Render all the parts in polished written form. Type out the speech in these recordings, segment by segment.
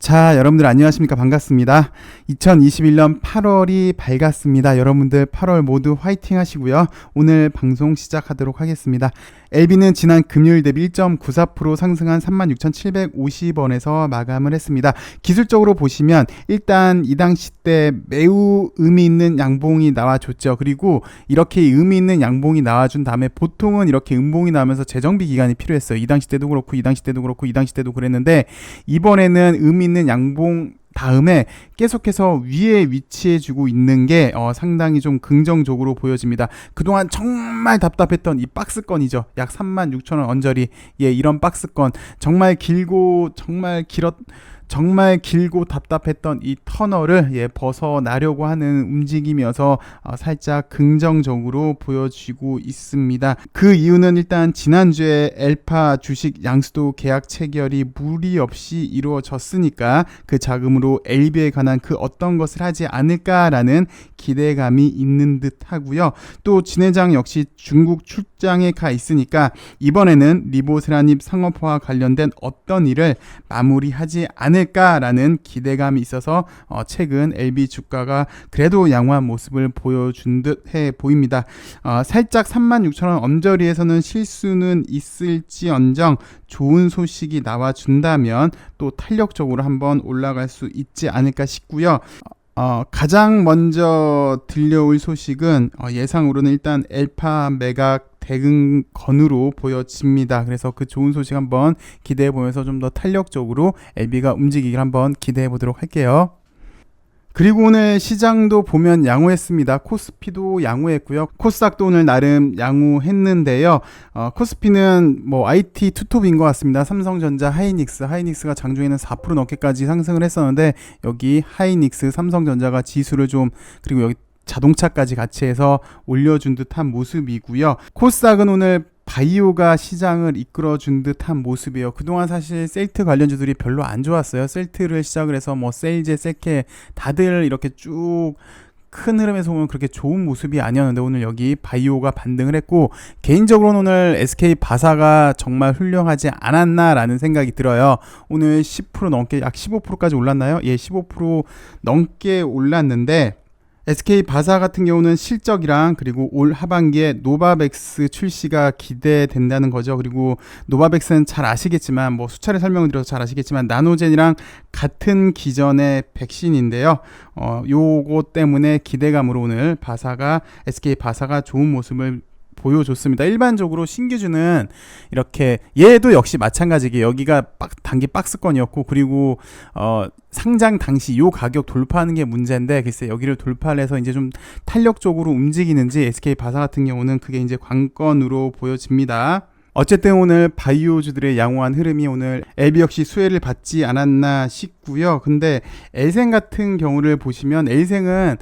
자, 여러분들 안녕하십니까? 반갑습니다. 2021년 8월이 밝았습니다. 여러분들 8월 모두 화이팅 하시고요. 오늘 방송 시작하도록 하겠습니다. LB는 지난 금요일 대비 1.94% 상승한 36,750원에서 마감을 했습니다. 기술적으로 보시면 일단 이 당시 때 매우 의미 있는 양봉이 나와줬죠. 그리고 이렇게 의미 있는 양봉이 나와준 다음에 보통은 이렇게 음봉이 나오면서 재정비 기간이 필요했어요. 이 당시 때도 그렇고 이 당시 때도 그렇고 이 당시 때도 그랬는데, 이번에는 의미 있는 양봉 다음에 계속해서 위에 위치해주고 있는 게 상당히 좀 긍정적으로 보여집니다. 그동안 정말 답답했던 이 박스권이죠. 약 36,000원 언저리, 이런 박스권 정말 길고 답답했던 이 터널을 벗어나려고 하는 움직임이어서 살짝 긍정적으로 보여지고 있습니다. 그 이유는 일단 지난주에 엘파 주식 양수도 계약 체결이 무리 없이 이루어졌으니까 그 자금으로 LB에 관한 그 어떤 것을 하지 않을까라는 기대감이 있는 듯 하고요. 또 진회장 역시 중국 출장에 가 있으니까 이번에는 리보세라닙 상업화와 관련된 어떤 일을 마무리하지 않을까라는 기대감이 있어서 최근 LB 주가가 그래도 양호한 모습을 보여준 듯 해 보입니다. 살짝 36,000원 엄저리에서는 실수는 있을지언정 좋은 소식이 나와준다면 또 탄력적으로 한번 올라갈 수 있지 않을까 싶고요. 가장 먼저 들려올 소식은 예상으로는 일단 엘파 매각 대응건으로 보여집니다. 그래서 그 좋은 소식 한번 기대해 보면서 좀 더 탄력적으로 LB가 움직이길 한번 기대해 보도록 할게요. 그리고 오늘 시장도 보면 양호했습니다. 코스피도 양호했고요. 코스닥도 오늘 나름 양호했는데요. 코스피는 IT 투톱인 것 같습니다. 삼성전자, 하이닉스가 장중에는 4% 넘게까지 상승을 했었는데, 여기 하이닉스, 삼성전자가 지수를 그리고 여기 자동차까지 같이 해서 올려준 듯한 모습이고요. 코스닥은 오늘 바이오가 시장을 이끌어준 듯한 모습이에요. 그동안 사실 셀트 관련주들이 별로 안 좋았어요. 셀트를 시작을 해서 셀제, 셀케 다들 이렇게 쭉 큰 흐름에서 보면 그렇게 좋은 모습이 아니었는데, 오늘 여기 바이오가 반등을 했고, 개인적으로는 오늘 SK 바사가 정말 훌륭하지 않았나라는 생각이 들어요. 오늘 10% 넘게, 약 15%까지 올랐나요? 15% 넘게 올랐는데, SK 바사 같은 경우는 실적이랑 그리고 올 하반기에 노바백스 출시가 기대된다는 거죠. 그리고 노바백스는 잘 아시겠지만, 수차례 설명을 드려서 잘 아시겠지만 나노젠이랑 같은 기전의 백신인데요. 요거 때문에 기대감으로 오늘 SK 바사가 좋은 모습을 보여줬습니다. 일반적으로 신규주는 이렇게, 얘도 역시 마찬가지게 여기가 단기 박스권이었고, 그리고 상장 당시 요 가격 돌파하는 게 문제인데, 글쎄 여기를 돌파를 해서 이제 좀 탄력적으로 움직이는지 SK 바사 같은 경우는 그게 이제 관건으로 보여집니다. 어쨌든 오늘 바이오주들의 양호한 흐름이 오늘 LB 역시 수혜를 받지 않았나 싶고요. 근데 엘생 같은 경우를 보시면, 엘생은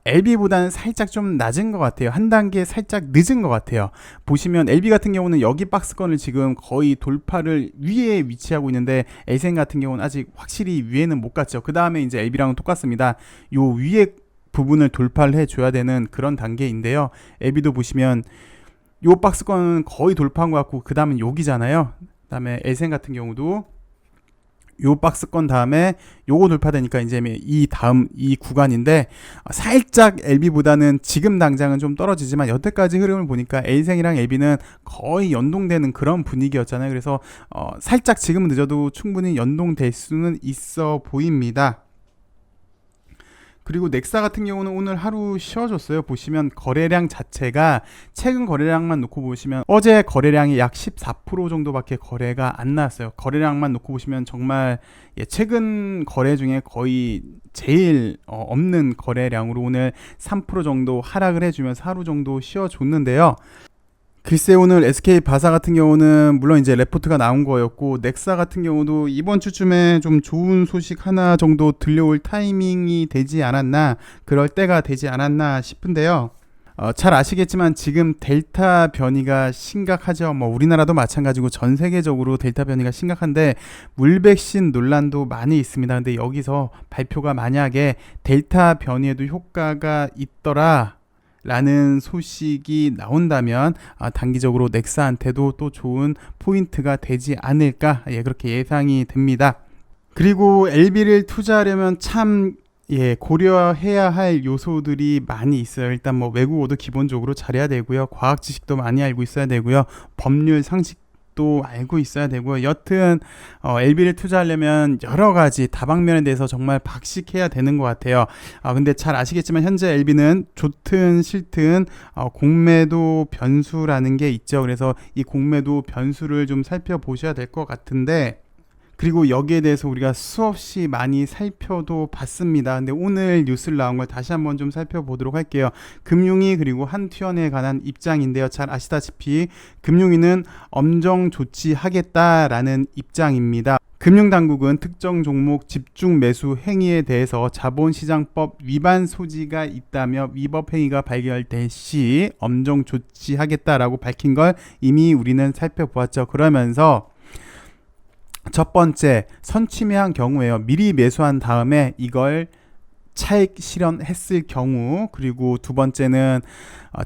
LB보다는 살짝 좀 낮은 것 같아요. 한 단계 살짝 늦은 것 같아요. 보시면 LB 같은 경우는 여기 박스권을 지금 거의 돌파를 위에 위치하고 있는데, 엘생 같은 경우는 아직 확실히 위에는 못 갔죠. 그 다음에 이제 LB랑은 똑같습니다. 요 위에 부분을 돌파를 해줘야 되는 그런 단계인데요. LB도 보시면 요 박스권은 거의 돌파한 것 같고, 그 다음은 여기잖아요. 그 다음에 엘생 같은 경우도 요 박스권 다음에 요거 돌파되니까 이제 이 다음 이 구간인데, 살짝 LB보다는 지금 당장은 좀 떨어지지만 여태까지 흐름을 보니까 엘생이랑 LB는 거의 연동되는 그런 분위기였잖아요. 그래서 살짝 지금은 늦어도 충분히 연동될 수는 있어 보입니다. 그리고 넥사 같은 경우는 오늘 하루 쉬어줬어요. 보시면 거래량 자체가, 최근 거래량만 놓고 보시면 어제 거래량이 약 14% 정도밖에 거래가 안 나왔어요. 거래량만 놓고 보시면 정말 최근 거래 중에 거의 제일 없는 거래량으로 오늘 3% 정도 하락을 해주면서 하루 정도 쉬어줬는데요. 글쎄 오늘 SK 바사 같은 경우는 물론 이제 레포트가 나온 거였고, 넥사 같은 경우도 이번 주쯤에 좀 좋은 소식 하나 정도 들려올 타이밍이 되지 않았나, 그럴 때가 되지 않았나 싶은데요. 잘 아시겠지만 지금 델타 변이가 심각하죠. 우리나라도 마찬가지고 전 세계적으로 델타 변이가 심각한데, 물백신 논란도 많이 있습니다. 근데 여기서 발표가 만약에 델타 변이에도 효과가 있더라 라는 소식이 나온다면 단기적으로 넥사한테도 또 좋은 포인트가 되지 않을까, 그렇게 예상이 됩니다. 그리고 LB를 투자하려면 참 고려해야 할 요소들이 많이 있어요. 일단 뭐 외국어도 기본적으로 잘해야 되고요. 과학 지식도 많이 알고 있어야 되고요. 법률 상식도 알고 있어야 되고요. 여튼 LB를 투자하려면 여러 가지 다방면에 대해서 정말 박식해야 되는 것 같아요. 근데 잘 아시겠지만 현재 LB는 좋든 싫든 공매도 변수라는 게 있죠. 그래서 이 공매도 변수를 좀 살펴보셔야 될 것 같은데, 그리고 여기에 대해서 우리가 수없이 많이 살펴도 봤습니다. 근데 오늘 뉴스를 나온 걸 다시 한번 좀 살펴보도록 할게요. 금융위 그리고 한투연에 관한 입장인데요. 잘 아시다시피 금융위는 엄정 조치하겠다라는 입장입니다. 금융당국은 특정 종목 집중 매수 행위에 대해서 자본시장법 위반 소지가 있다며 위법 행위가 발견될 시 엄정 조치하겠다라고 밝힌 걸 이미 우리는 살펴보았죠. 그러면서 첫 번째, 선취매한 경우에요. 미리 매수한 다음에 이걸 차익 실현했을 경우, 그리고 두 번째는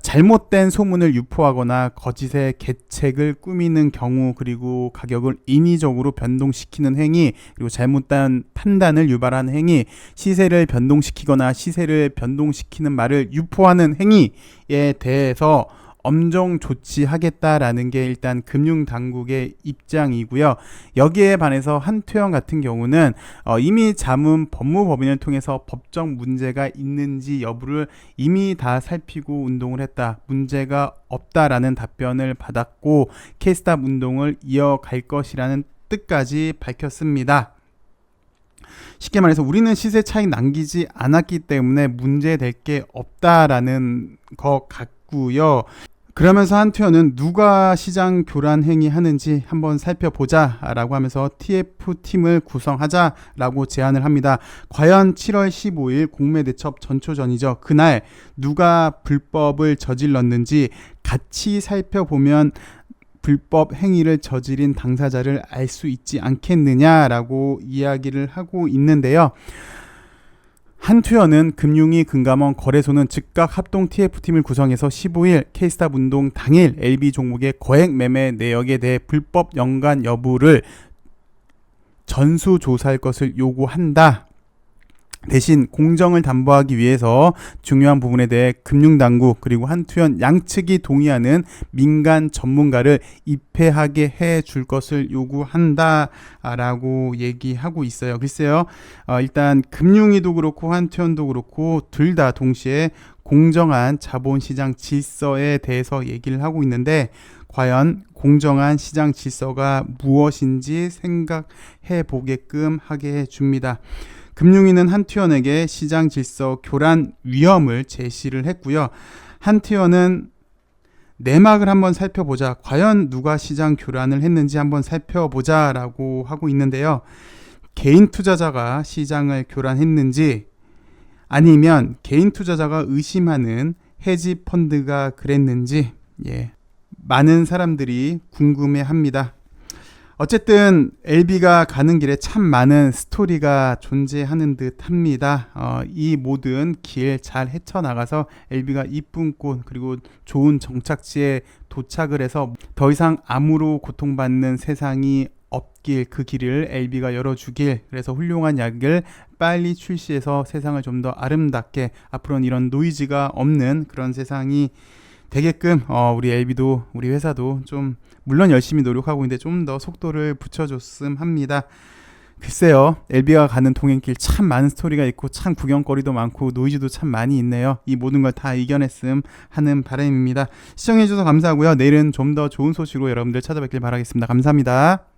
잘못된 소문을 유포하거나 거짓의 계책을 꾸미는 경우, 그리고 가격을 인위적으로 변동시키는 행위, 그리고 잘못된 판단을 유발하는 행위, 시세를 변동시키거나 시세를 변동시키는 말을 유포하는 행위에 대해서 엄정 조치하겠다라는 게 일단 금융당국의 입장이고요. 여기에 반해서 한투연 같은 경우는 이미 자문 법무법인을 통해서 법적 문제가 있는지 여부를 이미 다 살피고 운동을 했다. 문제가 없다라는 답변을 받았고 K스탑 운동을 이어갈 것이라는 뜻까지 밝혔습니다. 쉽게 말해서 우리는 시세 차익 남기지 않았기 때문에 문제될 게 없다라는 것 같고요. 그러면서 한투연은 누가 시장 교란 행위 하는지 한번 살펴보자 라고 하면서 TF팀을 구성하자 라고 제안을 합니다. 과연 7월 15일 공매대첩 전초전이죠. 그날 누가 불법을 저질렀는지 같이 살펴보면 불법 행위를 저지른 당사자를 알 수 있지 않겠느냐라고 이야기를 하고 있는데요. 한투연은 금융위 금감원 거래소는 즉각 합동 TF팀을 구성해서 15일 K스탑 운동 당일 LB 종목의 거액 매매 내역에 대해 불법 연관 여부를 전수조사할 것을 요구한다. 대신 공정을 담보하기 위해서 중요한 부분에 대해 금융당국 그리고 한투연 양측이 동의하는 민간 전문가를 입회하게 해줄 것을 요구한다라고 얘기하고 있어요. 글쎄요, 일단 금융위도 그렇고 한투연도 그렇고 둘 다 동시에 공정한 자본시장 질서에 대해서 얘기를 하고 있는데, 과연 공정한 시장 질서가 무엇인지 생각해 보게끔 하게 해줍니다. 금융위는 한투연에게 시장 질서 교란 위험을 제시를 했고요. 한투연은 내막을 한번 살펴보자, 과연 누가 시장 교란을 했는지 한번 살펴보자 라고 하고 있는데요. 개인 투자자가 시장을 교란했는지 아니면 개인 투자자가 의심하는 헤지 펀드가 그랬는지 많은 사람들이 궁금해합니다. 어쨌든 LB가 가는 길에 참 많은 스토리가 존재하는 듯 합니다. 이 모든 길 잘 헤쳐나가서 LB가 이쁜 꽃 그리고 좋은 정착지에 도착을 해서 더 이상 암으로 고통받는 세상이 없길, 그 길을 LB가 열어주길, 그래서 훌륭한 약을 빨리 출시해서 세상을 좀 더 아름답게, 앞으로는 이런 노이즈가 없는 그런 세상이 되게끔 우리 LB도 우리 회사도 좀 물론 열심히 노력하고 있는데 좀 더 속도를 붙여줬음 합니다. 글쎄요, LB가 가는 통행길 참 많은 스토리가 있고 참 구경거리도 많고 노이즈도 참 많이 있네요. 이 모든 걸 다 이겨냈음 하는 바람입니다. 시청해주셔서 감사하고요. 내일은 좀 더 좋은 소식으로 여러분들 찾아뵙길 바라겠습니다. 감사합니다.